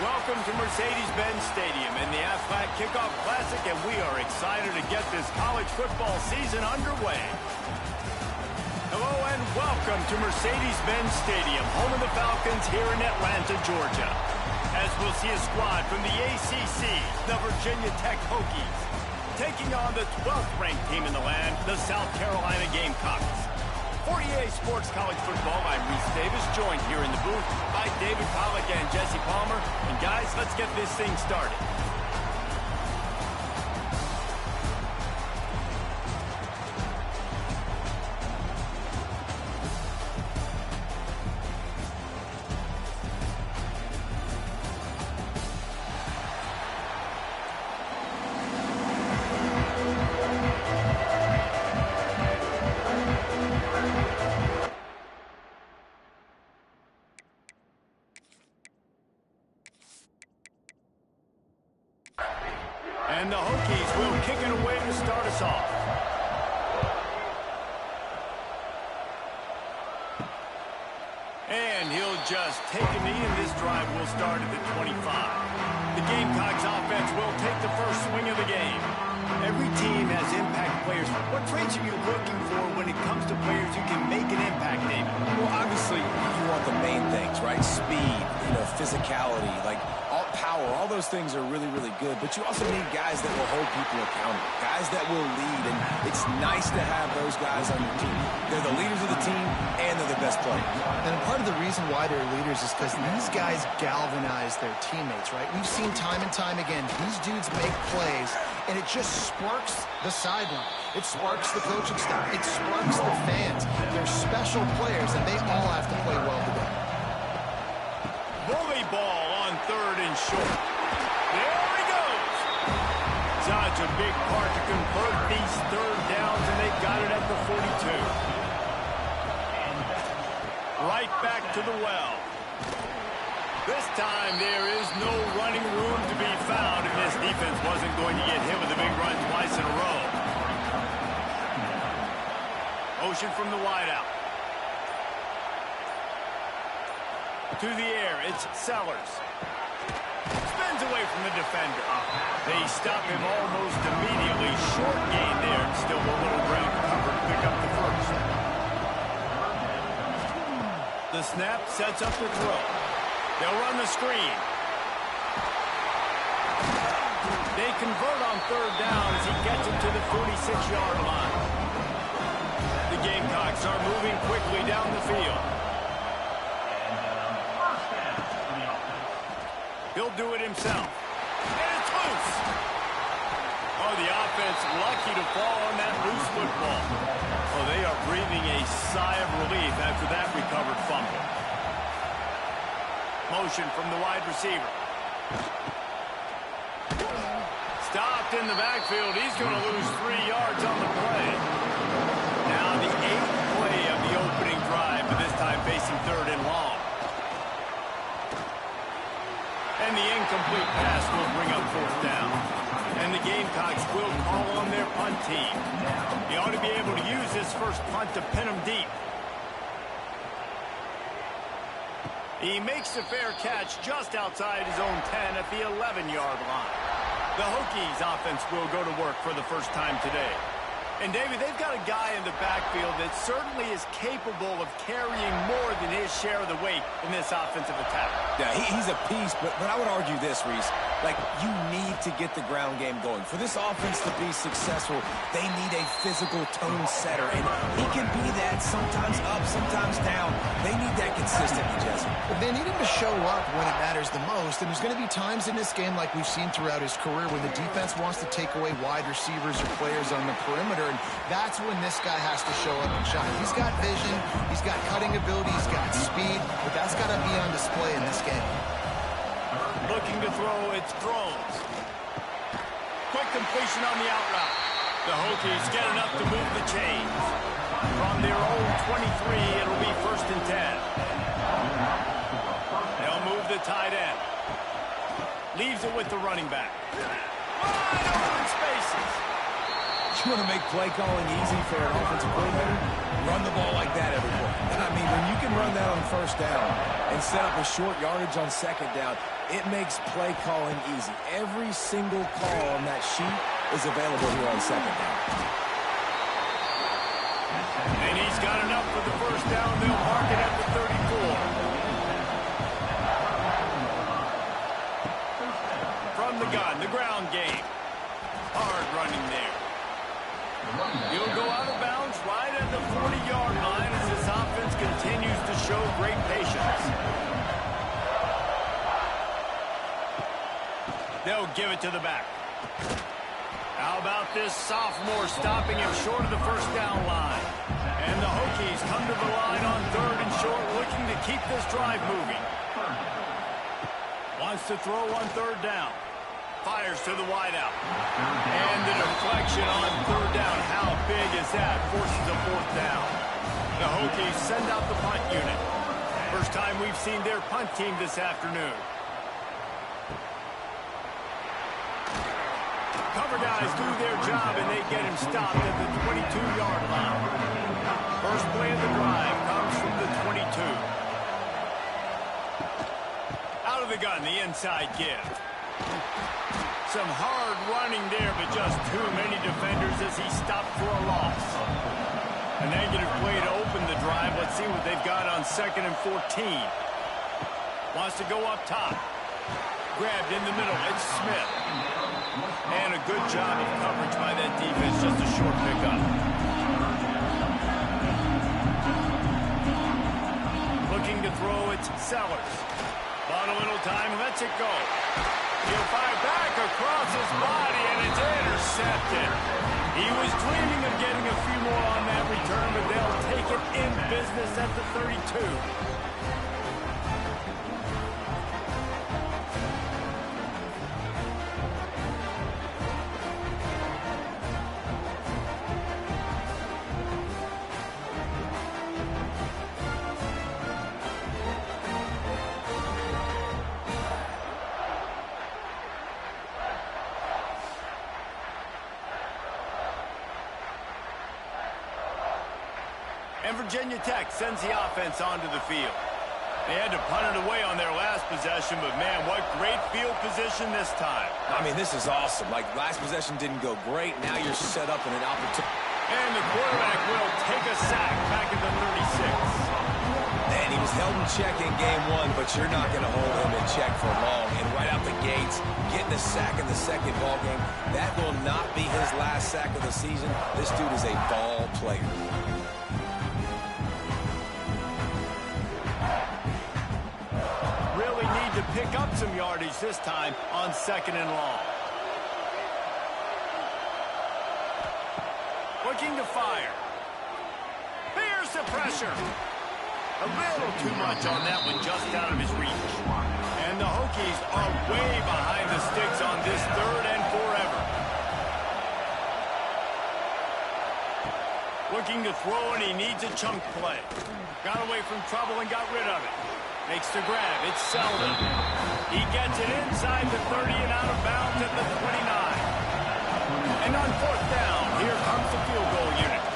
Welcome to Mercedes-Benz Stadium in the Athletic Kickoff Classic, and we are excited to get this college football season underway. Hello and welcome to Mercedes-Benz Stadium, home of the Falcons here in Atlanta, Georgia. As we'll see a squad from the ACC, the Virginia Tech Hokies, taking on the 12th ranked team in the land, the South Carolina Gamecocks. For EA Sports College Football, I'm Reese Davis, joined here in the booth by David Pollack and Jesse Palmer. And guys, let's get this thing started. And the Hokies will kick it away to start us off. And he'll just take a knee, and this drive will start at the 25. The Gamecocks offense will take the first swing of the game. Every team has impact players. What traits are you looking for when it comes to players who can make an impact, David? Well, obviously, you want the main things, right? Speed, physicality, power. All those things are really, really good. But you also need guys that will hold people accountable, guys that will lead. And it's nice to have those guys on your team. They're the leaders of the team, and they're the best players. And part of the reason why they're leaders is because these guys galvanize their teammates, right? We've seen time and time again, these dudes make plays, and it just sparks the sideline. It sparks the coaching staff. It sparks the fans. They're special players, and they all have to play well together. Bully ball on third and short. There he goes. Such a big part to convert these third downs, and they got it at the 42. Right back to the well. This time there is no running room to be found, and this defense wasn't going to get hit with a big run twice in a row. Motion from the wideout. To the air, it's Sellers. Spins away from the defender. They stop him almost immediately. Short gain there, and still a little ground to cover to pick up the first. The snap sets up the throw. They'll run the screen. They convert on third down as he gets him to the 46-yard line. The Gamecocks are moving quickly down the field. He'll do it himself. And it's loose. Oh, the offense lucky to fall on that loose football. Oh, they are breathing a sigh of relief after that recovered fumble. Motion from the wide receiver. Stopped in the backfield. He's going to lose 3 yards on the play. Now the 8th play of the opening drive, but this time facing third and long. And the incomplete pass will bring up fourth down. And the Gamecocks will call on their punt team. He ought to be able to use this first punt to pin him deep. He makes a fair catch just outside his own 10 at the 11-yard line. The Hokies offense will go to work for the first time today. And, David, they've got a guy in the backfield that certainly is capable of carrying more than his share of the weight in this offensive attack. Yeah, he's a piece, but I would argue this, Reese. You need to get the ground game going. For this offense to be successful, they need a physical tone setter, and he can be that sometimes up, sometimes down. They need that consistently, Jesse. But they need him to show up when it matters the most, and there's going to be times in this game like we've seen throughout his career when the defense wants to take away wide receivers or players on the perimeter, and that's when this guy has to show up and shine. He's got vision, he's got cutting ability, he's got speed, but that's got to be on display in this game. Looking to throw, it's throws. Quick completion on the out route. The Hokies get enough to move the chains. From their own 23, it'll be first and 10. They'll move the tight end. Leaves it with the running back. Wide open spaces. You want to make play calling easy for an offensive coordinator? Run the ball like that every play. I mean, when you can run that on first down and set up a short yardage on second down, It makes play calling easy. Every single call on that sheet is available here on second down. And he's got enough for the first down. They'll mark it at the 34. From the gun, the ground game. Hard running there. He'll go out of bounds right at the 40-yard line as this offense continues to show great patience. They'll give it to the back. How about this sophomore stopping him short of the first down line? And the Hokies come to the line on 3rd and short, looking to keep this drive moving. Wants to throw on 3rd down. Fires to the wideout. And the deflection on 3rd down. How big is that? Forces a 4th down. The Hokies send out the punt unit. First time we've seen their punt team this afternoon. Cover guys do their job, and they get him stopped at the 22-yard line. First play of the drive comes from the 22. Out of the gun, the inside give. Some hard running there, but just too many defenders as he stopped for a loss. A negative play to open the drive. Let's see what they've got on 2nd and 14. Wants to go up top. Grabbed in the middle. It's Smith. And a good job of coverage by that defense. Just a short pickup. Looking to throw, it's Sellers. Bought a little time, lets it go. He'll fire back across his body, and it's intercepted. He was dreaming of getting a few more on that return, but they'll take it in business at the 32. And Virginia Tech sends the offense onto the field. They had to punt it away on their last possession, but man, what great field position this time. I mean, this is awesome. Like, last possession didn't go great. Now you're set up in an opportunity. And the quarterback will take a sack back at the 36. And he was held in check in game 1, but you're not going to hold him in check for long. And right out the gates, getting a sack in the second ball game, that will not be his last sack of the season. This dude is a ball player. Really need to pick up some yardage this time on 2nd and long. Looking to fire. Here's the pressure. A little too much on that one, just out of his reach. And the Hokies are way behind the sticks on this 3rd and forever. Looking to throw, and he needs a chunk play. Got away from trouble and got rid of it. Makes the grab. It's Selden. He gets it inside the 30 and out of bounds at the 29. And on 4th down, here comes the field goal unit.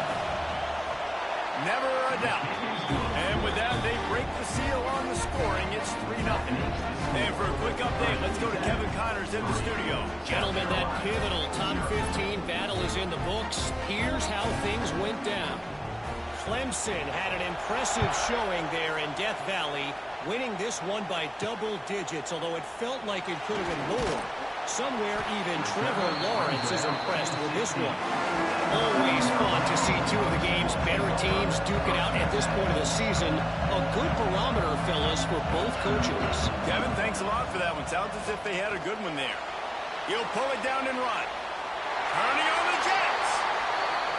Never a doubt. And with that, they break the seal on the scoring. It's 3-0. And for a quick update, let's go to Kevin Connors in the studio. Gentlemen, that pivotal top 15 battle is in the books. Here's how things went down. Clemson had an impressive showing there in Death Valley, winning this one by double digits, although it felt like it could have been more. Somewhere even Trevor Lawrence is impressed with this one. Always fun to see two of the game's better teams duke it out at this point of the season. A good barometer, fellas, for both coaches. Kevin, thanks a lot for that one. Sounds as if they had a good one there. He'll pull it down and run. Turning on the Jets.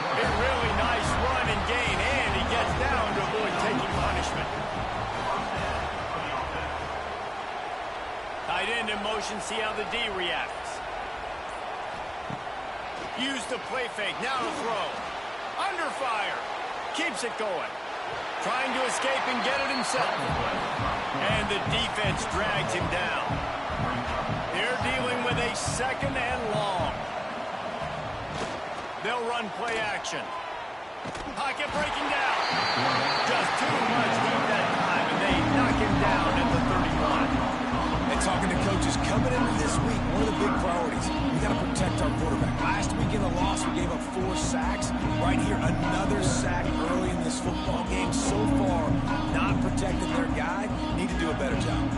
A really nice run and gain, and he gets down to avoid taking punishment. Tight end in motion, see how the D reacts. Use the play fake, now to throw. Under fire. Keeps it going. Trying to escape and get it himself. And the defense drags him down. They're dealing with a 2nd and long. They'll run play action. Pocket breaking down. Just too much heat that time, and they knock him down at the 31. It's talking to coaches coming into this week, one of the big priorities, we got to protect our quarterback. Last week in the loss, we gave up 4 sacks. Right here, another sack early in this football game. So far, not protecting their guy. Need to do a better job.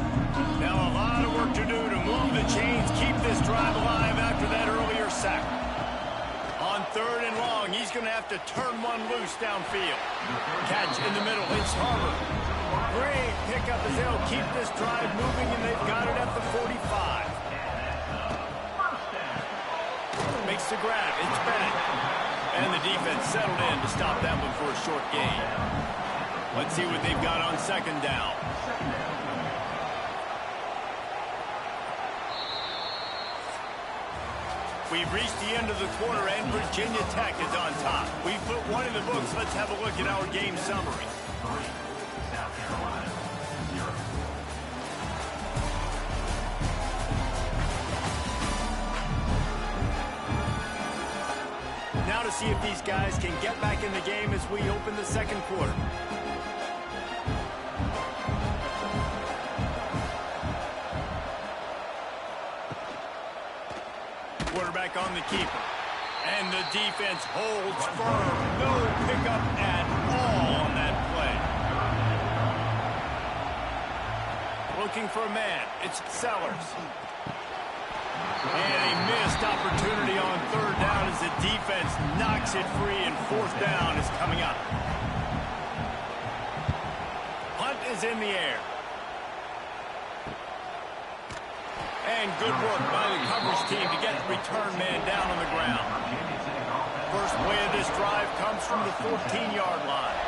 Now a lot of work to do to move the chains, keep this drive alive after that earlier sack. On 3rd and long, he's going to have to turn one loose downfield. Catch in the middle, it's Harper. Great pickup as they'll keep this drive moving, and they've got it at the 45. Makes the grab, it's Bennett. And the defense settled in to stop that one for a short gain. Let's see what they've got on 2nd down. We've reached the end of the quarter, and Virginia Tech is on top. We've put one in the books. Let's have a look at our game summary. Now to see if these guys can get back in the game as we open the 2nd quarter. Quarterback on the keeper. And the defense holds firm. No pickup at all on that play. Looking for a man. It's Sellers. And a missed opportunity on 3rd down as the defense knocks it free, and 4th down is coming up. Punt is in the air. And good work by the coverage team to get the return man down on the ground. First play of this drive comes from the 14-yard line.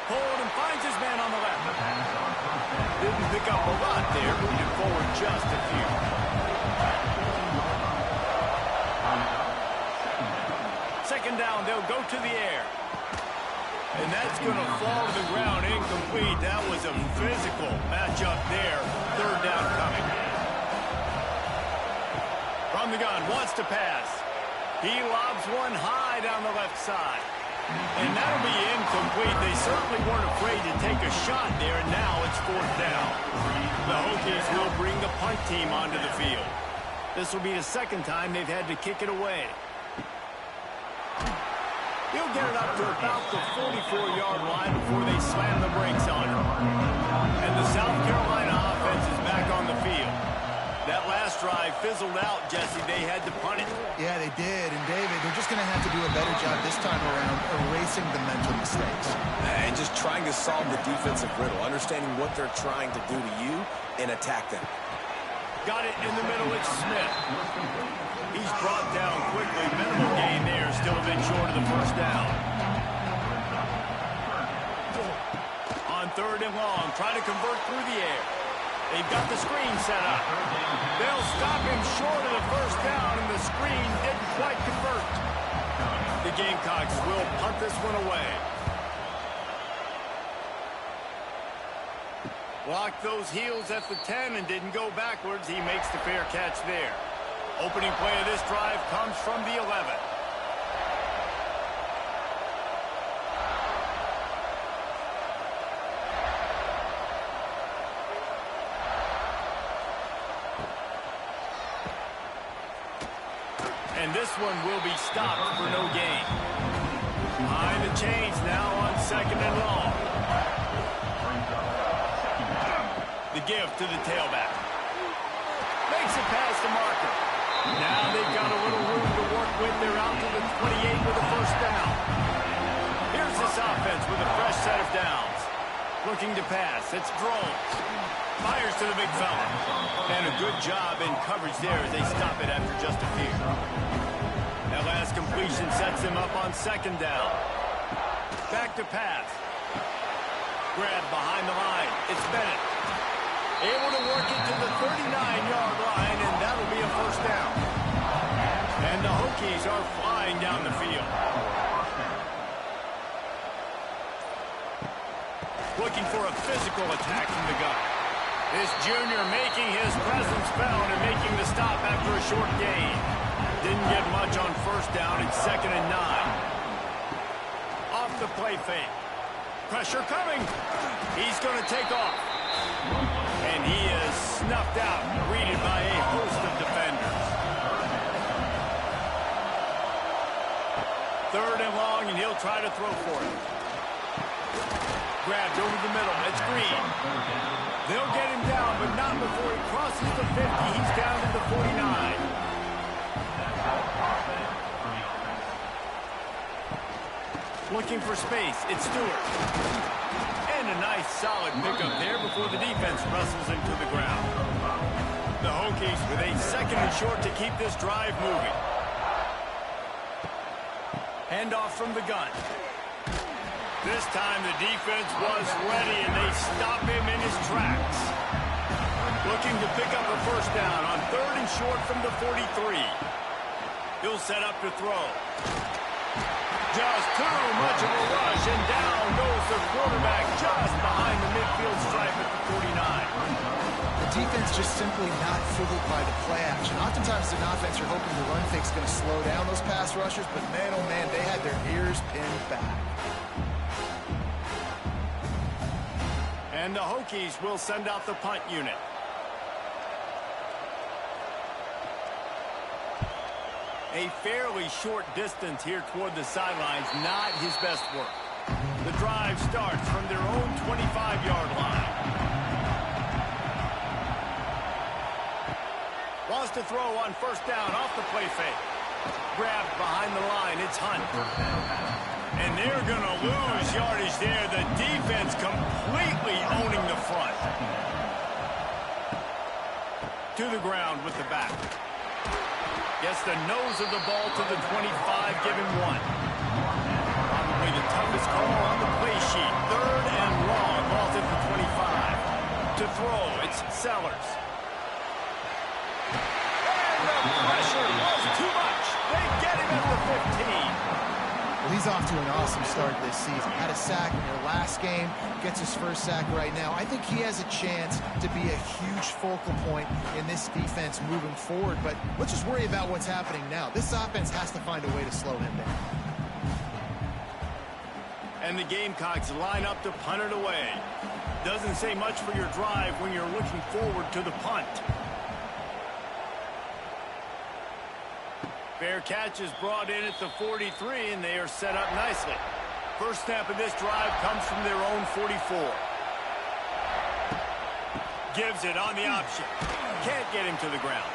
Hold and finds his man on the left. Didn't pick up a lot there, moving forward just a few. Second down, they'll go to the air. And that's going to fall to the ground incomplete. That was a physical matchup there. 3rd down coming. From the gun, wants to pass. He lobs one high down the left side. And that'll be incomplete. They certainly weren't afraid to take a shot there, and now it's 4th down. The Hokies will bring the punt team onto the field. This will be the 2nd time they've had to kick it away. He'll get it up to about the 44-yard line before they slam the brakes on him. And the South Carolina offense is back on the field. That last drive fizzled out, Jesse. They had to punt it. Yeah, they did. And, David, they're just going to have to do a better job this time around erasing the mental mistakes. And just trying to solve the defensive riddle, understanding what they're trying to do to you and attack them. Got it in the middle, it's Smith. He's brought down quickly. Minimal gain there, still a bit short of the 1st down. On 3rd and long, try to convert through the air. They've got the screen set up. They'll stop him short of the 1st down, and the screen didn't quite convert. The Gamecocks will punt this one away. Blocked those heels at the 10 and didn't go backwards. He makes the fair catch there. Opening play of this drive comes from the 11. And this one will be stopped for no gain. Behind the chains now on 2nd and long. The give to the tailback. Makes it past the marker. Now they've got a little room to work with. They're out to the 28 with a 1st down. Here's this offense with a fresh set of downs. Looking to pass. It's Drones. Fires to the big fella. And a good job in coverage there as they stop it after just a few. That last completion sets him up on 2nd down. Back to pass. Grab behind the line. It's Bennett. Able to work it to the 39-yard line, and that'll be a 1st down. And the Hokies are flying down the field. Looking for a physical attack from the gun. This junior making his presence felt and making the stop after a short gain. Didn't get much on 1st down. It's 2nd and 9. Off the play fake. Pressure coming. He's going to take off. And he is snuffed out, greeted by a host of defenders. 3rd and long, and he'll try to throw for it. Grabbed over the middle. It's Green. They'll get him down, but not before he crosses the 50. He's down to the 49. Looking for space. It's Stewart. And a nice solid pickup there before the defense wrestles him to the ground. The Hokies with a 2nd and short to keep this drive moving. Handoff from the gun. This time the defense was ready and they stop him in his tracks. Looking to pick up a 1st down on 3rd and short from the 43. He'll set up to throw. Just too much of a rush, and down goes the quarterback just behind the midfield stripe at the 49. The defense just simply not fooled by the play action. Oftentimes, as an offense, you're hoping the run fake's going to slow down those pass rushers, but man, oh man, they had their ears pinned back. And the Hokies will send out the punt unit. A fairly short distance here toward the sidelines, not his best work. The drive starts from their own 25-yard line. Wants to throw on 1st down off the play fake. Grabbed behind the line, it's Hunt. And they're going to lose yardage there. The defense completely owning the front. To the ground with the back. Gets the nose of the ball to the 25, giving 1. Probably the toughest call on the play sheet. 3rd and long, ball's at the 25. To throw, it's Sellers. And the pressure was too much. They get him at the 15. Well, he's off to an awesome start this season. Had a sack in their last game, gets his 1st sack right now. I think he has a chance to be a huge focal point in this defense moving forward, but let's just worry about what's happening now. This offense has to find a way to slow him down. And the Gamecocks line up to punt it away. Doesn't say much for your drive when you're looking forward to the punt. Fair catch is brought in at the 43, and they are set up nicely. 1st snap of this drive comes from their own 44. Gives it on the option. Can't get him to the ground.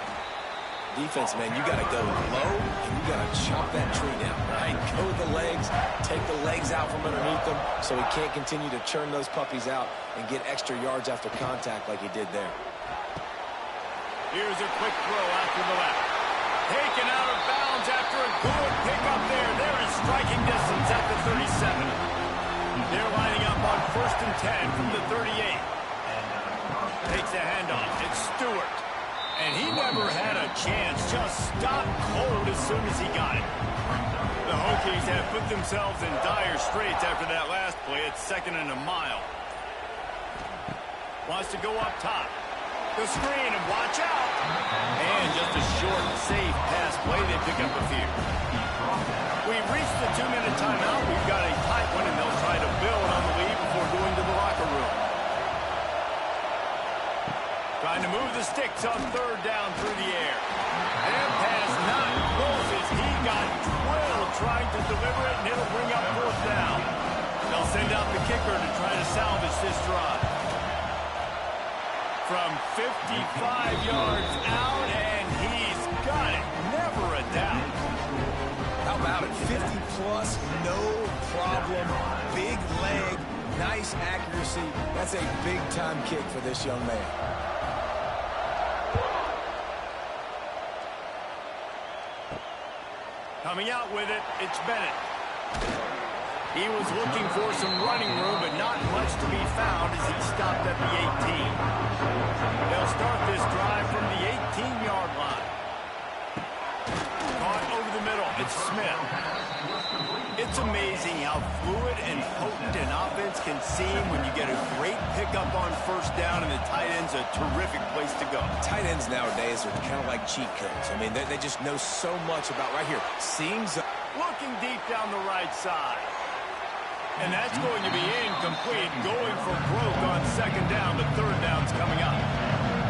Defense, man, you got to go low, and you got to chop that tree down, right? Go with the legs, take the legs out from underneath them so he can't continue to churn those puppies out and get extra yards after contact like he did there. Here's a quick throw out to the left. Taken out of bounds after a good pickup there. They're in striking distance at the 37. They're lining up on 1st and 10 from the 38. Takes the handoff. It's Stewart. And he never had a chance. Just stopped cold as soon as he got it. The Hokies have put themselves in dire straits after that last play. It's 2nd and a mile. Wants to go up top. The screen, and watch out. And just a short, safe pass play. They pick up a few. We've reached the 2-minute timeout. We've got a tight one, and they'll try to build on the lead before going to the locker room. Trying to move the sticks on 3rd down through the air. And pass not close as he got drilled trying to deliver it, and it'll bring up 4th down. They'll send out the kicker to try to salvage this drive. From 55 yards out, and he's got it. Never a doubt. How about it? 50-plus, no problem. Big leg, nice accuracy. That's a big-time kick for this young man. Coming out with it, it's Bennett. He was looking for some running room, but not much to be found as he stopped at the 18. They'll start this drive from the 18-yard line. Caught over the middle. It's Smith. It's amazing how fluid and potent an offense can seem when you get a great pickup on 1st down, and the tight end's a terrific place to go. Tight ends nowadays are kind of like cheat codes. I mean, they just know so much about right here. Seeing looking deep down the right side. And that's going to be incomplete, going for broke on second down, but third down's coming up.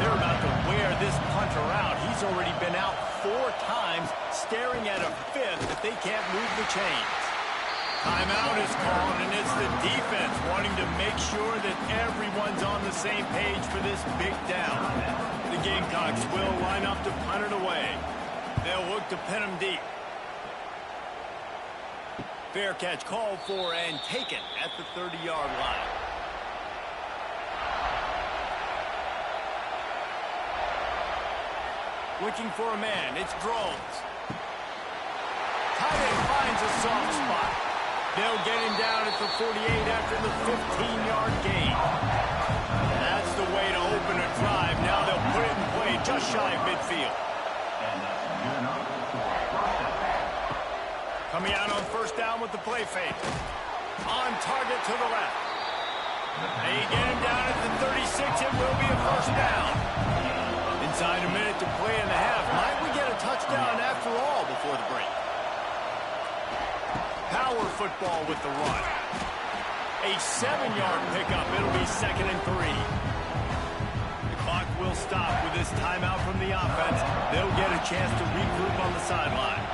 They're about to wear this punter out. He's already been out 4 times, staring at a fifth if they can't move the chains. Timeout is called, and it's the defense wanting to make sure that everyone's on the same page for this big down. The Gamecocks will line up to punt it away. They'll look to pin them deep. Fair catch called for and taken at the 30-yard line. Looking for a man. It's Drones. Tight end finds a soft spot. They'll get him down at the 48 after the 15-yard gain. That's the way to open a drive. Now they'll put it in play just shy of midfield. Coming out on first down with the play fake. On target to the left. They get him down at the 36. It will be a first down. Inside a minute to play in the half. Might we get a touchdown after all before the break? Power football with the run. A 7-yard pickup. It'll be 2nd and 3. The clock will stop with this timeout from the offense. They'll get a chance to regroup on the sideline.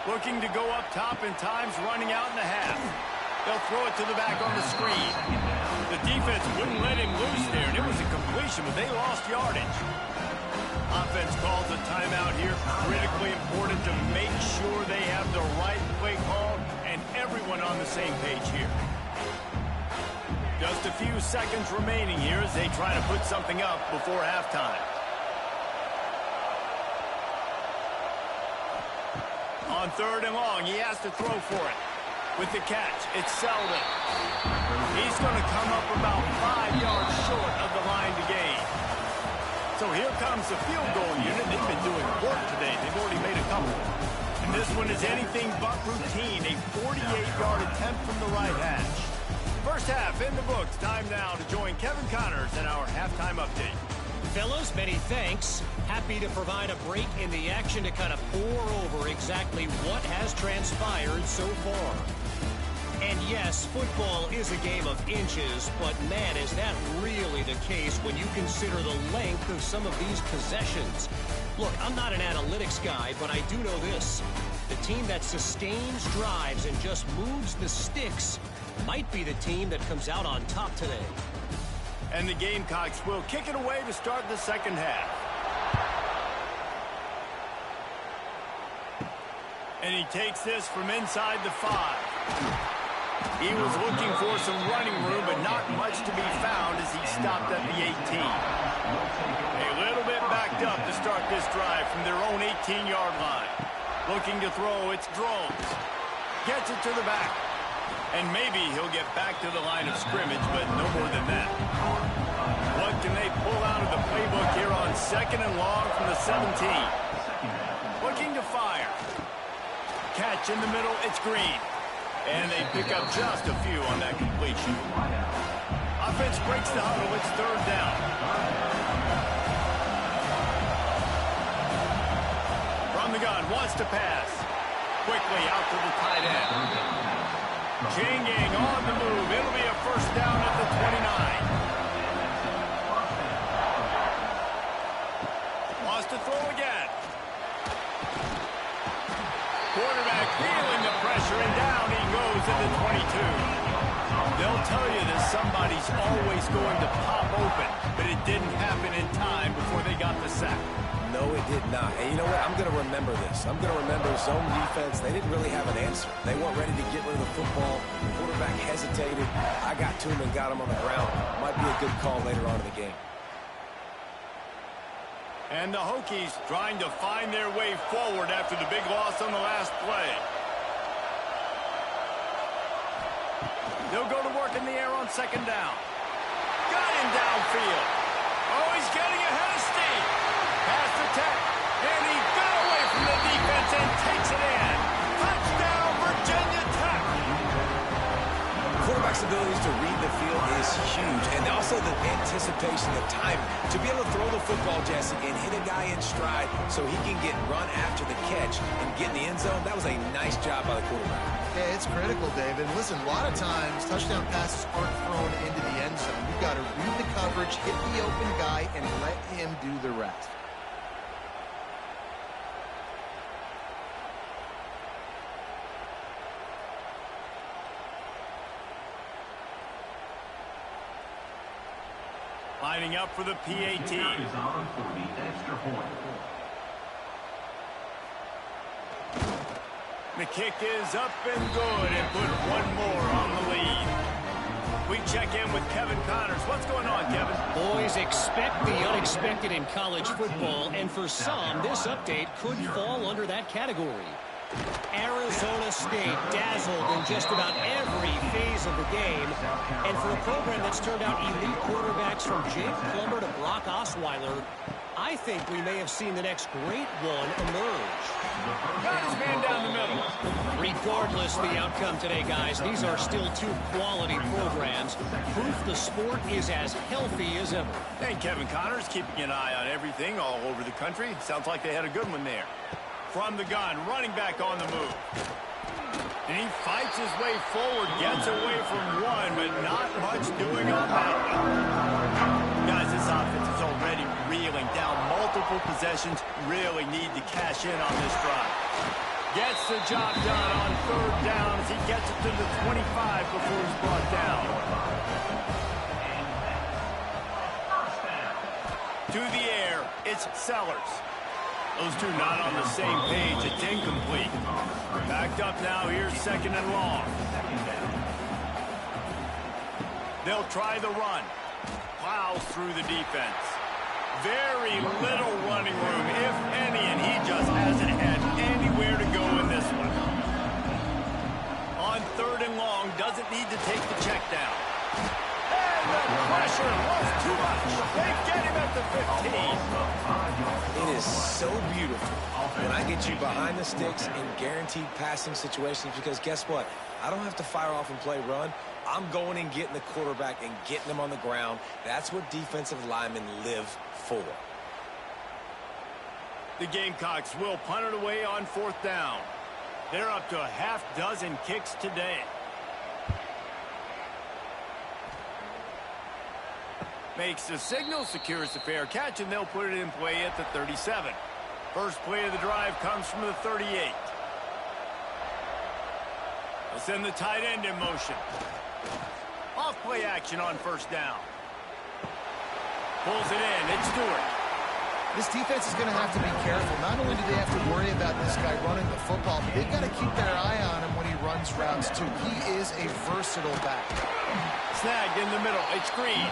Looking to go up top, and time's running out in the half. They'll throw it to the back on the screen. The defense wouldn't let him loose there, and it was a completion, but they lost yardage. Offense calls a timeout here. Critically important to make sure they have the right play call and everyone on the same page here. Just a few seconds remaining here as they try to put something up before halftime. On 3rd and long, he has to throw for it. With the catch, it's Selden. He's going to come up about 5 yards short of the line to gain. So here comes the field goal unit. They've been doing work today. They've already made a couple. And this one is anything but routine. A 48-yard attempt from the right hash. First half in the books. Time now to join Kevin Connors in our halftime update. Fellas, many thanks. Happy to provide a break in the action to kind of pour over exactly what has transpired so far. And yes, football is a game of inches, but man, is that really the case when you consider the length of some of these possessions. Look, I'm not an analytics guy, but I do know this. The team that sustains drives and just moves the sticks might be the team that comes out on top today. And the Gamecocks will kick it away to start the second half. And he takes this from inside the 5. He was looking for some running room, but not much to be found as he stopped at the 18. A little bit backed up to start this drive from their own 18-yard line. Looking to throw, it's Drones. Gets it to the back. And maybe he'll get back to the line of scrimmage, but no more than that. What can they pull out of the playbook here on 2nd and long from the 17? Looking to fire. Catch in the middle, it's Green. And they pick up just a few on that completion. Offense breaks the huddle, it's 3rd down. From the gun, wants to pass. Quickly out to the tight end. Chain gang on the move. It'll be a first down at the 29. Wants to throw again. Quarterback feeling the pressure, and down he goes at the 22. They'll tell you that somebody's always going to pop open, but it didn't happen in time before they got the sack. No, it did not. And you know what? I'm going to remember this. I'm going to remember zone defense. They didn't really have an answer. They weren't ready to get rid of the football. The quarterback hesitated. I got to him and got him on the ground. Might be a good call later on in the game. And the Hokies trying to find their way forward after the big loss on the last play. They'll go to work in the air on 2nd down. Got him downfield. Oh, he's getting ahead of steam. Pass the tech, and he got away from the defense and takes it in. Touchdown, Virginia Tech. Quarterback's abilities to read the field is huge, and also the anticipation, the time to be able to throw the football, Jesse, and hit a guy in stride so he can get run after the catch and get in the end zone. That was a nice job by the quarterback. Yeah, it's critical, David. Listen, a lot of times touchdown passes aren't thrown into the end zone. You've got to read the coverage, hit the open guy, and let him do the rest. Lining up for the PAT. The kick is up and good and put one more on the lead. We check in with Kevin Connors. What's going on, Kevin? Boys, expect the unexpected in college football, and for some, this update could fall under that category. Arizona State dazzled in just about every phase of the game. And for a program that's turned out elite quarterbacks from Jake Plummer to Brock Osweiler, I think we may have seen the next great one emerge. Got his man down the middle. Regardless the outcome today, guys, these are still two quality programs. Proof the sport is as healthy as ever. And Kevin Connors keeping an eye on everything all over the country. Sounds like they had a good one there. From the gun, running back on the move. And he fights his way forward, gets away from one, but not much doing on that one. Guys, this offense is already reeling down multiple possessions. Really need to cash in on this drive. Gets the job done on third down as he gets it to the 25 before he's brought down. To the air, it's Sellers. Those two not on the same page. It's incomplete. Backed up now. Here's second and long. They'll try the run. Plows through the defense. Very little running room, if any, and he just hasn't had anywhere to go in this one. On third and long, doesn't need to take the check down. And the pressure was too much. They get him at the 15. It is so beautiful when I get you behind the sticks in guaranteed passing situations, because guess what? I don't have to fire off and play run. I'm going and getting the quarterback and getting him on the ground. That's what defensive linemen live for. The Gamecocks will punt it away on fourth down. They're up to a half dozen kicks today. Makes the signal, secures the fair catch, and they'll put it in play at the 37. First play of the drive comes from the 38. They'll send the tight end in motion. Off play action on first down. Pulls it in. It's Stewart. This defense is going to have to be careful. Not only do they have to worry about this guy running the football, but they've got to keep their eye on him when he runs routes, too. He is a versatile back. Snagged in the middle. It's Green.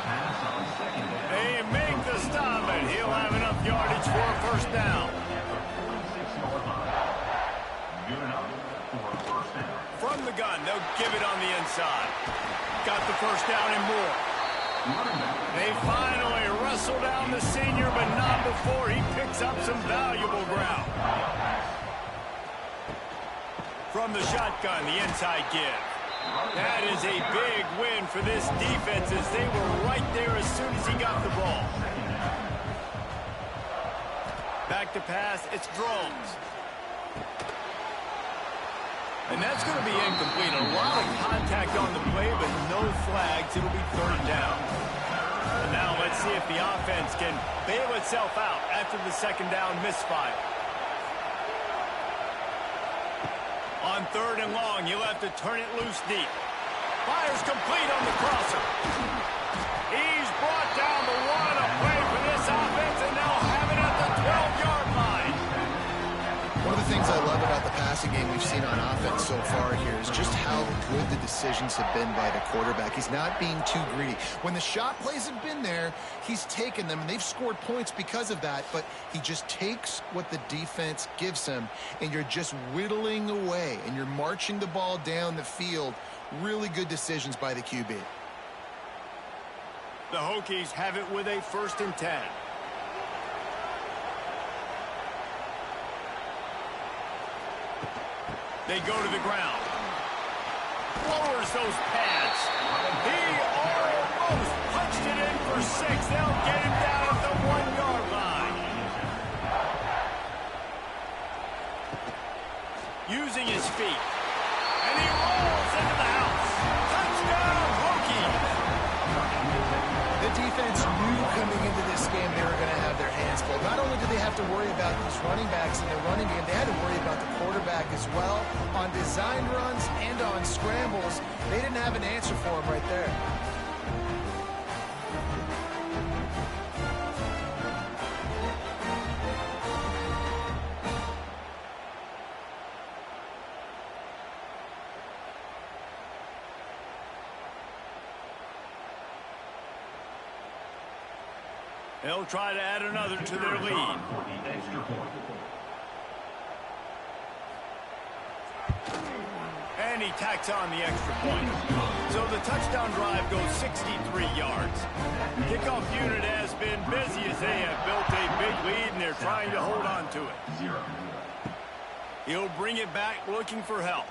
They make the stop, and he'll have enough yardage for a first down. From the gun, they'll give it on the inside. Got the first down and more. They finally wrestle down the senior, but not before he picks up some valuable ground. From the shotgun, the inside give. That is a big win for this defense, as they were right there as soon as he got the ball. Back to pass, it's Drones. And that's going to be incomplete. A lot of contact on the play, but no flags. It'll be third down. And now let's see if the offense can bail itself out after the second down misfire. On third and long, you'll have to turn it loose deep. Fires complete on the crosser. He's brought down the one. A play for this offense, and they'll have it at the 12-yard line. One of the things I love about the passing game we've seen on offense so far here is just how good the decisions have been by the quarterback. He's not being too greedy. When the shot plays have been there, he's taken them, and they've scored points because of that, but he just takes what the defense gives him, and you're just whittling away, and you're marching the ball down the field. Really good decisions by the QB. The Hokies have it with a 1st and 10. They go to the ground. Lowers those pads. He almost punched it in for 6. They'll get him down at the 1-yard line. Using his feet. And he game, they were going to have their hands full. Not only did they have to worry about these running backs in their running game, they had to worry about the quarterback as well. On design runs and on scrambles, they didn't have an answer for him right there. They'll try to add another to their lead. And he tacks on the extra point. So the touchdown drive goes 63 yards. Kickoff unit has been busy as they have built a big lead, and they're trying to hold on to it. He'll bring it back looking for help.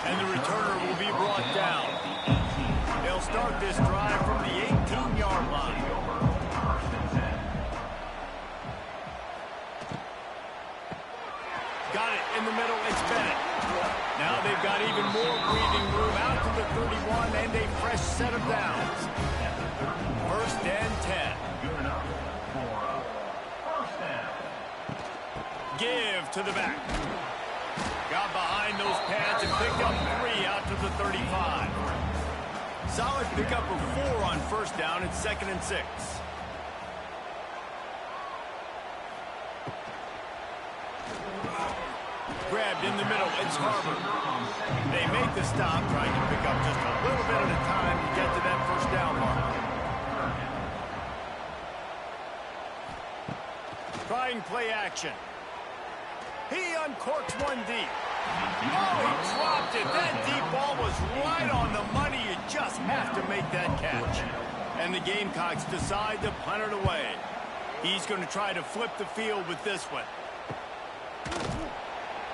And the returner will be brought down. They'll start this drive from the 18-yard line. Got it in the middle. It's Bennett. Now they've got even more breathing room out to the 31 and a fresh set of downs. First and 10. Give to the back. Got behind those pads and picked up 3 out to the 35. Solid pickup of 4 on first down. It's 2nd and 6. Grabbed in the middle. It's Harvard. They make the stop, trying to pick up just a little bit at a time to get to that first down mark. Trying play action. He uncorks one deep. Oh, he dropped it. That deep ball was right on the money. You just have to make that catch. And the Gamecocks decide to punt it away. He's going to try to flip the field with this one.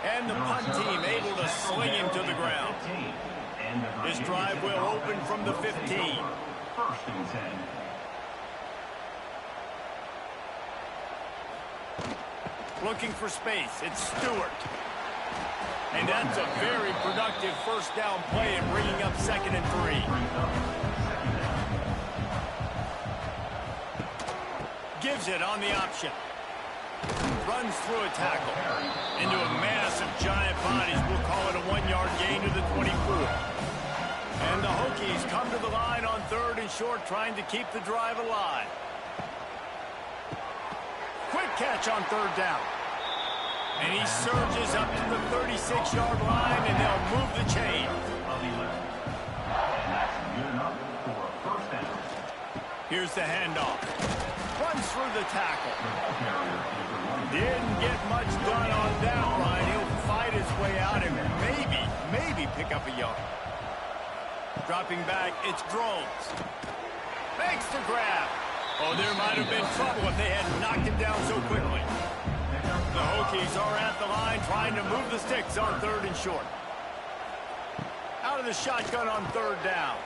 And the punt team able to sling him to the ground. This drive will open from the 15. First and 10. Looking for space. It's Stewart. And that's a very productive first down play and bringing up 2nd and 3. Gives it on the option. Runs through a tackle. Into a mass of giant bodies. We'll call it a 1-yard gain to the 24. And the Hokies come to the line on 3rd and short, trying to keep the drive alive. Quick catch on 3rd down. And he surges up to the 36-yard line, and they'll move the chain. Here's the handoff. Runs through the tackle. Didn't get much done on that line. He'll fight his way out and maybe pick up a yard. Dropping back, it's Drones. Makes the grab. Oh, there might have been trouble if they had knocked him down so quickly. The Hokies are at the line trying to move the sticks on 3rd and short. Out of the shotgun on 3rd down.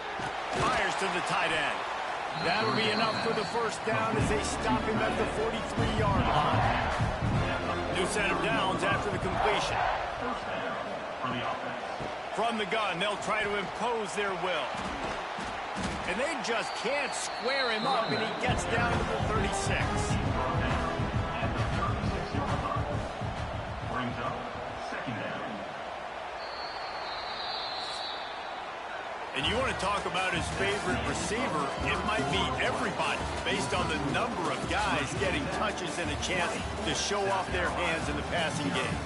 Fires to the tight end. That'll be enough for the first down as they stop him at the 43-yard line. New set of downs after the completion. From the gun, they'll try to impose their will. And they just can't square him up, and he gets down to the 36. Brings up 2nd down. And you want to talk about his favorite receiver, it might be everybody, based on the number of guys getting touches and a chance to show off their hands in the passing game.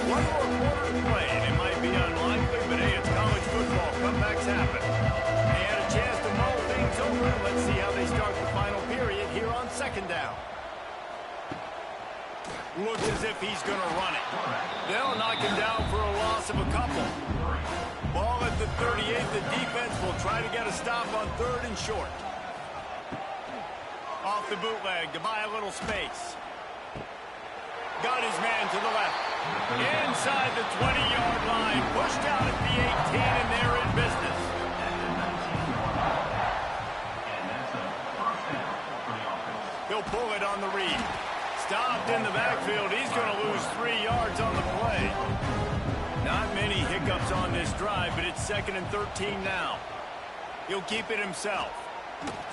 One more quarter to play, and it might be unlikely, but hey, it's college football. Comebacks happen. They had a chance to mull things over. Let's see how they start the final period here on 2nd down. Looks as if he's going to run it. They'll knock him down for a loss of a couple. Ball at the 38. The defense will try to get a stop on 3rd and short. Off the bootleg to buy a little space. Got his man to the left. Inside the 20-yard line. Pushed out at the 18, and they're in business. He'll pull it on the read. Stopped in the backfield. He's going to lose 3 yards on the play. Not many hiccups on this drive, but it's 2nd and 13 now. He'll keep it himself.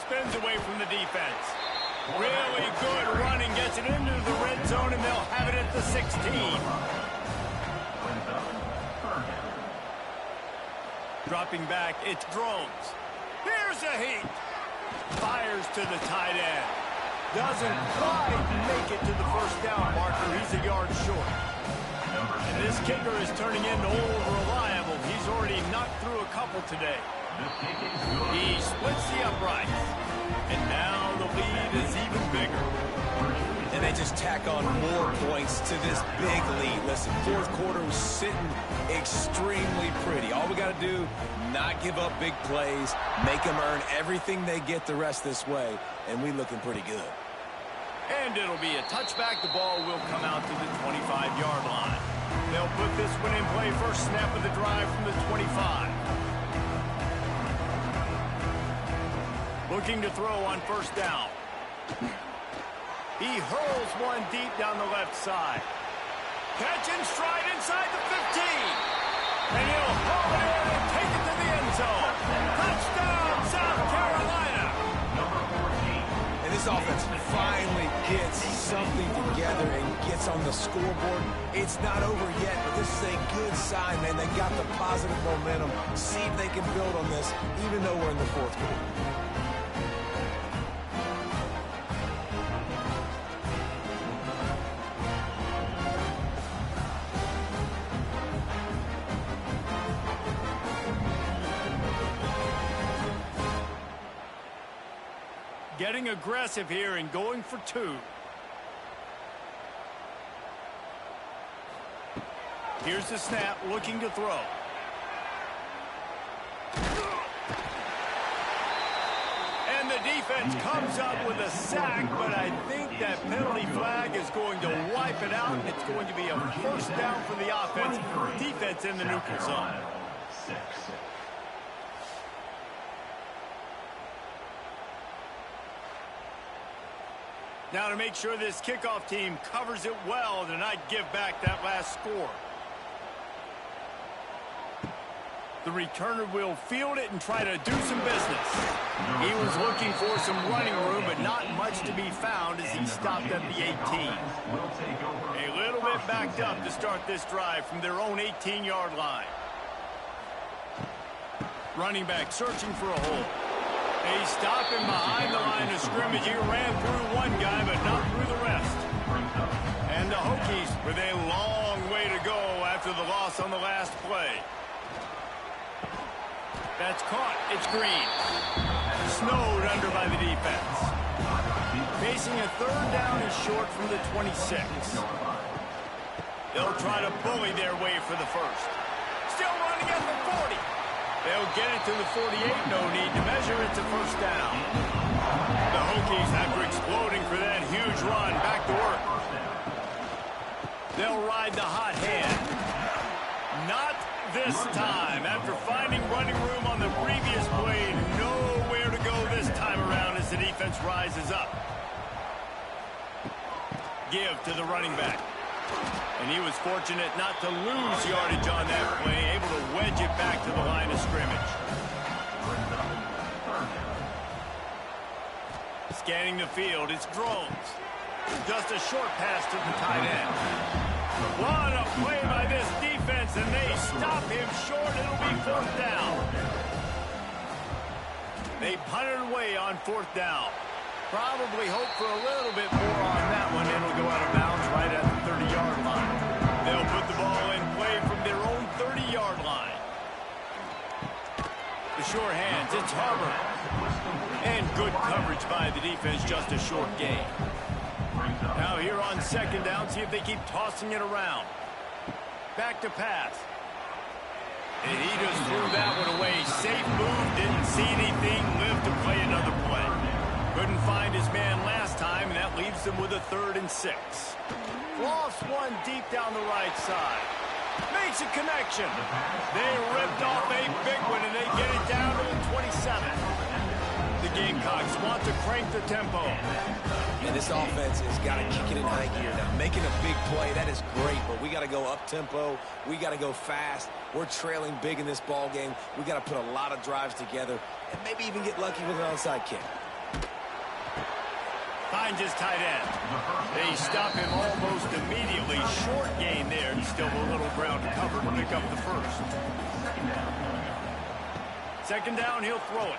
Spins away from the defense. Really good running, gets it into the red zone, and they'll have it at the 16. Dropping back, it's Drones. Here's a heat. Fires to the tight end. Doesn't quite make it to the first down marker. He's a yard short. And this kicker is turning into old reliable. He's already knocked through a couple today. He splits the uprights. And now the lead is even bigger. And they just tack on more points to this big lead. Listen, fourth quarter was sitting extremely pretty. All we got to do, not give up big plays, make them earn everything they get the rest this way, and we looking pretty good. And it'll be a touchback. The ball will come out to the 25-yard line. They'll put this one in play. First snap of the drive from the 25. Looking to throw on first down. He hurls one deep down the left side. Catch and stride inside the 15. And he'll haul it in and take it to the end zone. Touchdown, South Carolina. And this offense finally gets something together and gets on the scoreboard. It's not over yet, but this is a good sign, man. They got the positive momentum. See if they can build on this, even though we're in the fourth quarter. Getting aggressive here and going for two. Here's the snap, looking to throw. And the defense comes up with a sack, but I think that penalty flag is going to wipe it out, and it's going to be a first down for the offense. Defense in the neutral zone. Now to make sure this kickoff team covers it well to not give back that last score. The returner will field it and try to do some business. He was looking for some running room, but not much to be found as he stopped at the 18. A little bit backed up to start this drive from their own 18-yard line. Running back searching for a hole. They stop him behind the line of scrimmage. He ran through one guy, but not through the rest. And the Hokies with a long way to go after the loss on the last play. That's caught. It's Green. Snowed under by the defense. Facing a third down is short from the 26. They'll try to bully their way for the first. Still running at the 40. They'll get it to the 48. No need to measure. It's a first down. The Hokies, after exploding for that huge run, back to work. They'll ride the hot hand. Not this time. After finding running room on the previous play, nowhere to go this time around as the defense rises up. Give to the running back. And he was fortunate not to lose yardage on that play, able to wedge it back to the line of scrimmage. Scanning the field, it's Drones. Just a short pass to the tight end. What a play by this defense, and they stop him short. It'll be fourth down. They punted away on fourth down. Probably hope for a little bit more on that one. It'll go out of bounds right at the 30-yard line. They'll put the ball in play from their own 30-yard line. The sure hands, it's Harbor. And good coverage by the defense, just a short gain. Now here on second down, see if they keep tossing it around. Back to pass. And he just threw that one away. Safe move, didn't see anything, lived to play another play. Couldn't find his man last time, and that leaves them with a 3rd and 6. Lost one deep down the right side. Makes a connection. They ripped off a big one, and they get it down to the 27. The Gamecocks want to crank the tempo. And this offense has got to kick it in high gear now. Making a big play, that is great, but we got to go up-tempo. We got to go fast. We're trailing big in this ball game. We got to put a lot of drives together and maybe even get lucky with an onside kick. Finds his tight end. They stop him almost immediately. Short gain there. Still a little ground to cover to pick up the first. Second down, he'll throw it.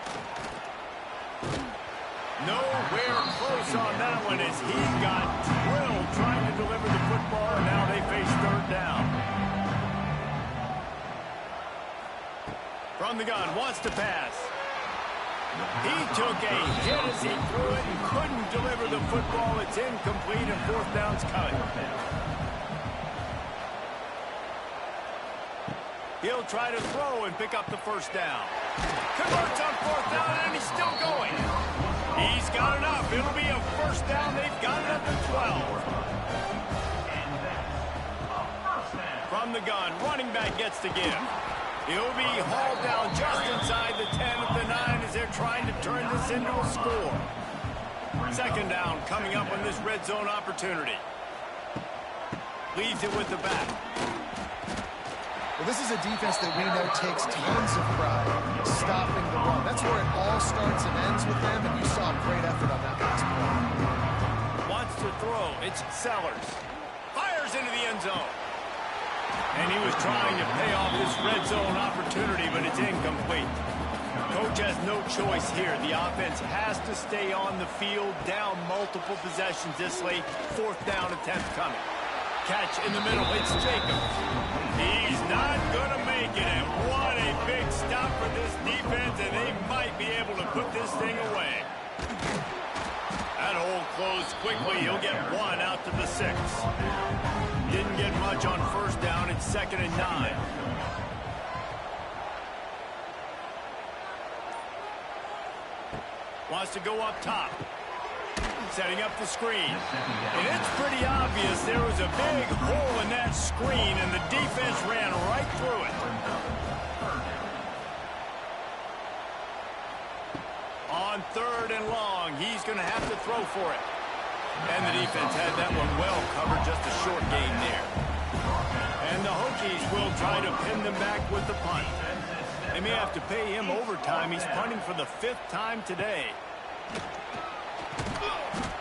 Nowhere close on that one as he got drilled trying to deliver the football, and now they face third down. From the gun, wants to pass. He took a hit as he threw it and couldn't deliver the football. It's incomplete and fourth down's coming. He'll try to throw and pick up the first down. Converts on fourth down, and he's still going. He's got enough. It'll be a first down. They've got it at the 12. From the gun, running back gets to give. He'll be hauled down just inside the 10 of the 9 as they're trying to turn this into a score. Second down coming up on this red zone opportunity. Leaves it with the back. Well, this is a defense that we know takes tons of pride stopping the run. That's where it all starts and ends with them, and you saw a great effort on that last play. Wants to throw. It's Sellers. Fires into the end zone. And he was trying to pay off this red zone opportunity, but it's incomplete. Coach has no choice here. The offense has to stay on the field, down multiple possessions this late. Fourth down attempt coming. Catch in the middle. It's Jacobs. He's not going to make it, and what a big stop for this defense, and they might be able to put this thing away. That hole closed quickly. He'll get one out to the 6. Didn't get much on first down. It's 2nd and 9. Wants to go up top. Setting up the screen. And it's pretty obvious there was a big hole in that screen, and the defense ran right through it. On 3rd and long, he's going to have to throw for it. And the defense had that one well covered, just a short gain there. And the Hokies will try to pin them back with the punt. They may have to pay him overtime. He's punting for the 5th time today.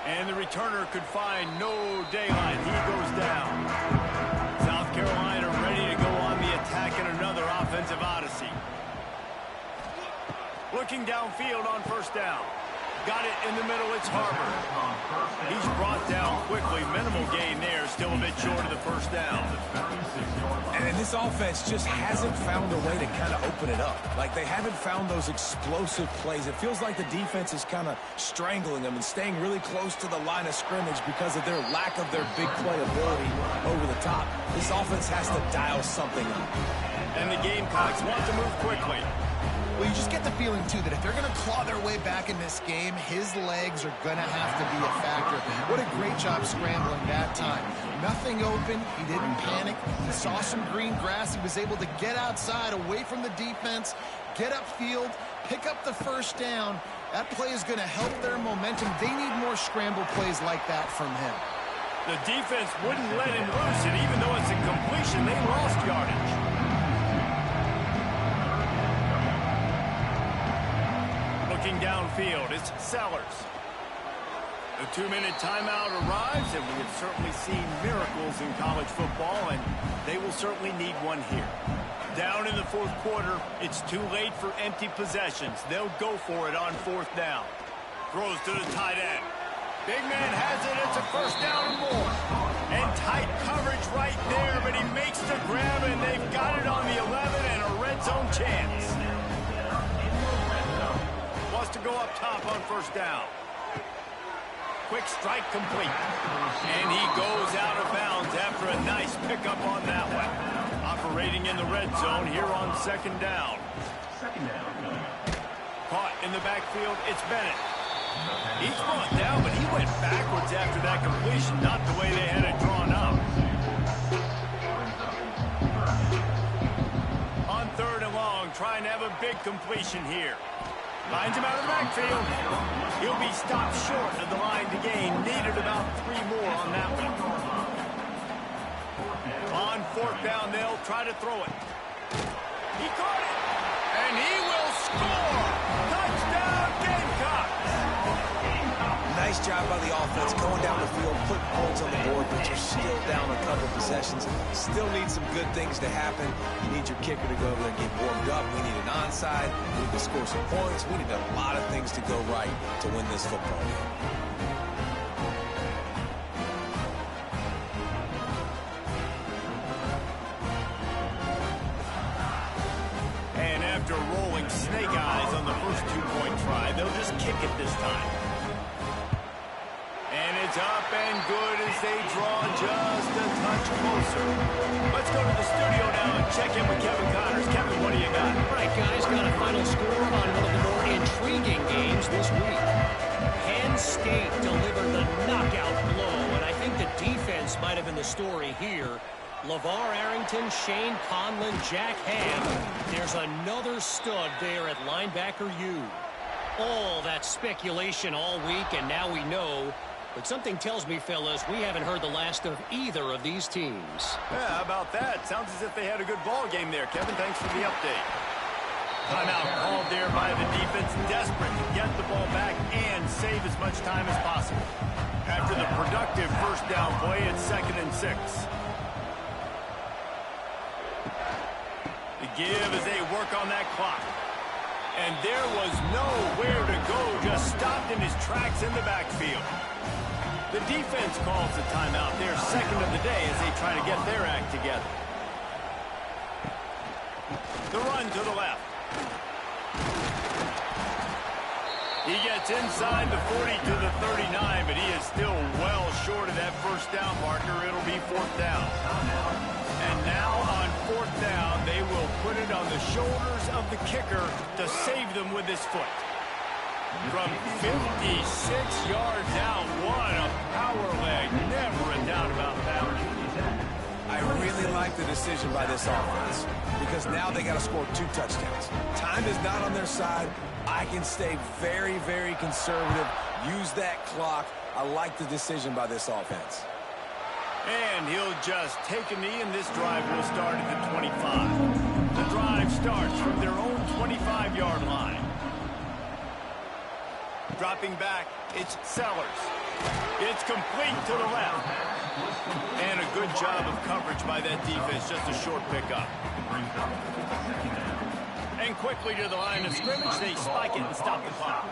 And the returner could find no daylight. He goes down. South Carolina ready to go on the attack in another offensive odyssey. Looking downfield on first down. Got it in the middle. It's Harbor. He's brought down quickly. Minimal gain there. Still a bit short of the first down. And this offense just hasn't found a way to kind of open it up. Like, they haven't found those explosive plays. It feels like the defense is kind of strangling them and staying really close to the line of scrimmage because of their lack of their big play ability over the top. This offense has to dial something up. And the Gamecocks want to move quickly. Well, you just get the feeling, too, that if they're going to claw their way back in this game, his legs are going to have to be a factor. What a great job scrambling that time. Nothing open. He didn't panic. He saw some green grass. He was able to get outside, away from the defense, get upfield, pick up the first down. That play is going to help their momentum. They need more scramble plays like that from him. The defense wouldn't let him loose, and even though it's a completion, they lost yardage. Looking downfield, it's Sellers. The 2-minute timeout arrives, and we have certainly seen miracles in college football, and they will certainly need one here. Down in the 4th quarter, it's too late for empty possessions. They'll go for it on 4th down. Throws to the tight end. Big man has it. It's a first down and more. And tight coverage right there, but he makes the grab, and they've got it on the 11 and a red zone chance. Wants to go up top on first down. Quick strike complete. And he goes out of bounds after a nice pickup on that one. Operating in the red zone here on 2nd down. Caught in the backfield, it's Bennett. He's brought down, but he went backwards after that completion, not the way they had it drawn up. On 3rd and long, trying to have a big completion here. Finds him out of the backfield. He'll be stopped short of the line to gain. Needed about 3 more on that one. On 4th down, they'll try to throw it. He caught it, and he will score. Touchdown, Gamecocks. Nice job by the offense going down the field, putting points on the board, but you're still down a couple possessions. Still need some good things to happen. You need your kicker to go over there and get warmed up. We need an onside. We need to score some points. We need a lot of things to go right to win this football game. And after rolling snake eyes on the first 2-point try, they'll just kick it this time. And it's up and good as they draw just a touch closer. Let's go to the studio now and check in with Kevin Connors. Kevin, what do you got? All right, guys, got a final score on one of the more intriguing games this week. Penn State delivered the knockout blow, and I think the defense might have been the story here. LeVar Arrington, Shane Conlon, Jack Ham. There's another stud there at linebacker U. All that speculation all week, and now we know. But something tells me, fellas, we haven't heard the last of either of these teams. Yeah, how about that? Sounds as if they had a good ball game there. Kevin, thanks for the update. Timeout called there by the defense, desperate to get the ball back and save as much time as possible. After the productive first down play, it's 2nd and 6. The give as they work on that clock. And there was nowhere to go, just stopped in his tracks in the backfield. The defense calls the timeout. They're 2nd of the day as they try to get their act together. The run to the left. He gets inside the 40 to the 39, but he is still well short of that first down marker. It'll be 4th down. And now on 4th down, they will put it on the shoulders of the kicker to save them with his foot. From 56 yards out, what a power leg. Never a doubt about that. I really like the decision by this offense because now they got to score 2 touchdowns. Time is not on their side. I can stay very, very conservative, use that clock. I like the decision by this offense. And he'll just take a knee, and this drive will start at the 25. The drive starts from their own 25-yard line. Dropping back, it's Sellers. It's complete to the left. And a good job of coverage by that defense, just a short pickup. And quickly to the line of scrimmage, they spike it and stop the clock.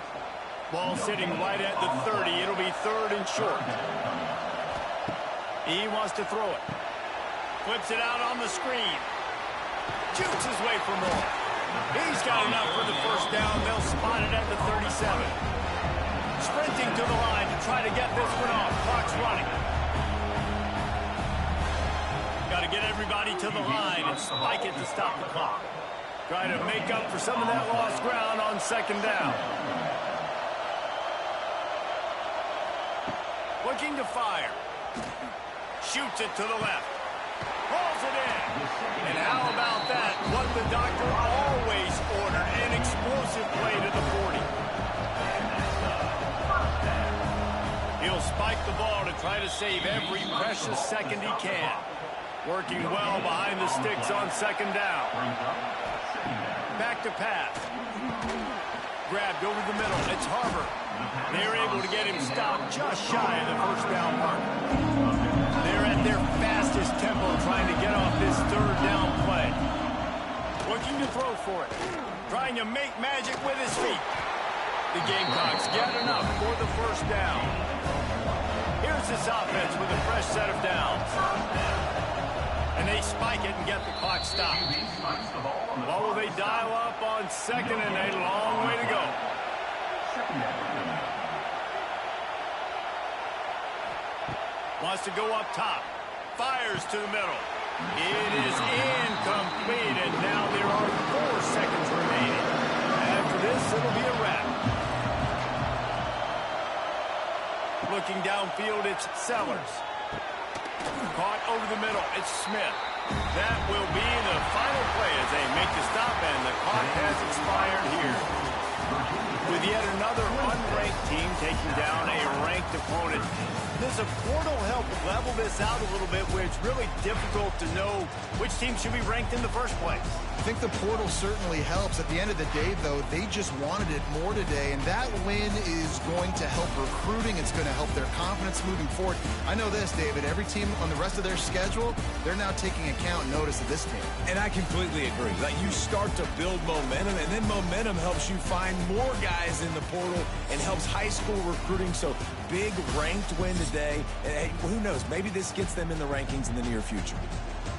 Ball sitting right at the 30. It'll be 3rd and short. He wants to throw it. Flips it out on the screen. Shoots his way for more. He's got enough for the first down. They'll spot it at the 37. Sprinting to the line to try to get this one off. Clock's running. Got to get everybody to the line and spike it to stop the clock. Try to make up for some of that lost ground on 2nd down. Looking to fire. Shoots it to the left. Pulls it in. And how about that? What the doctor always ordered. An explosive play to the 40. He'll spike the ball to try to save every precious second he can. Working well behind the sticks on 2nd down. Back to pass. Grabbed over the middle. It's Harbor. They're able to get him stopped just shy of the first down mark. They're at their fastest tempo trying to get off this 3rd down play. Looking to throw for it. Trying to make magic with his feet. The Gamecocks get enough for the first down. Here's this offense with a fresh set of downs. And they spike it and get the clock stopped. What will they dial up on 2nd and a long way to go? Wants to go up top. Fires to the middle. It is incomplete, and now there are 4 seconds remaining. After this, it'll be a wrap. Looking downfield, it's Sellers. Caught over the middle, it's Smith. That will be the final play as they make the stop, and the clock has expired here. With yet another unranked team taking down a ranked opponent. Does a portal help level this out a little bit where it's really difficult to know which team should be ranked in the first place? I think the portal certainly helps. At the end of the day, though, they just wanted it more today, and that win is going to help recruiting. It's going to help their confidence moving forward. I know this, David, every team on the rest of their schedule, they're now taking account and notice of this team. And I completely agree. Like, you start to build momentum, and then momentum helps you find more guys in the portal and helps high school recruiting. So big ranked win today. And, hey, who knows? Maybe this gets them in the rankings in the near future.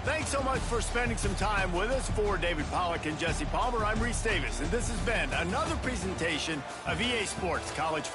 Thanks so much for spending some time with us. For David Pollack and Jesse Palmer, I'm Reese Davis, and this has been another presentation of EA Sports College Football.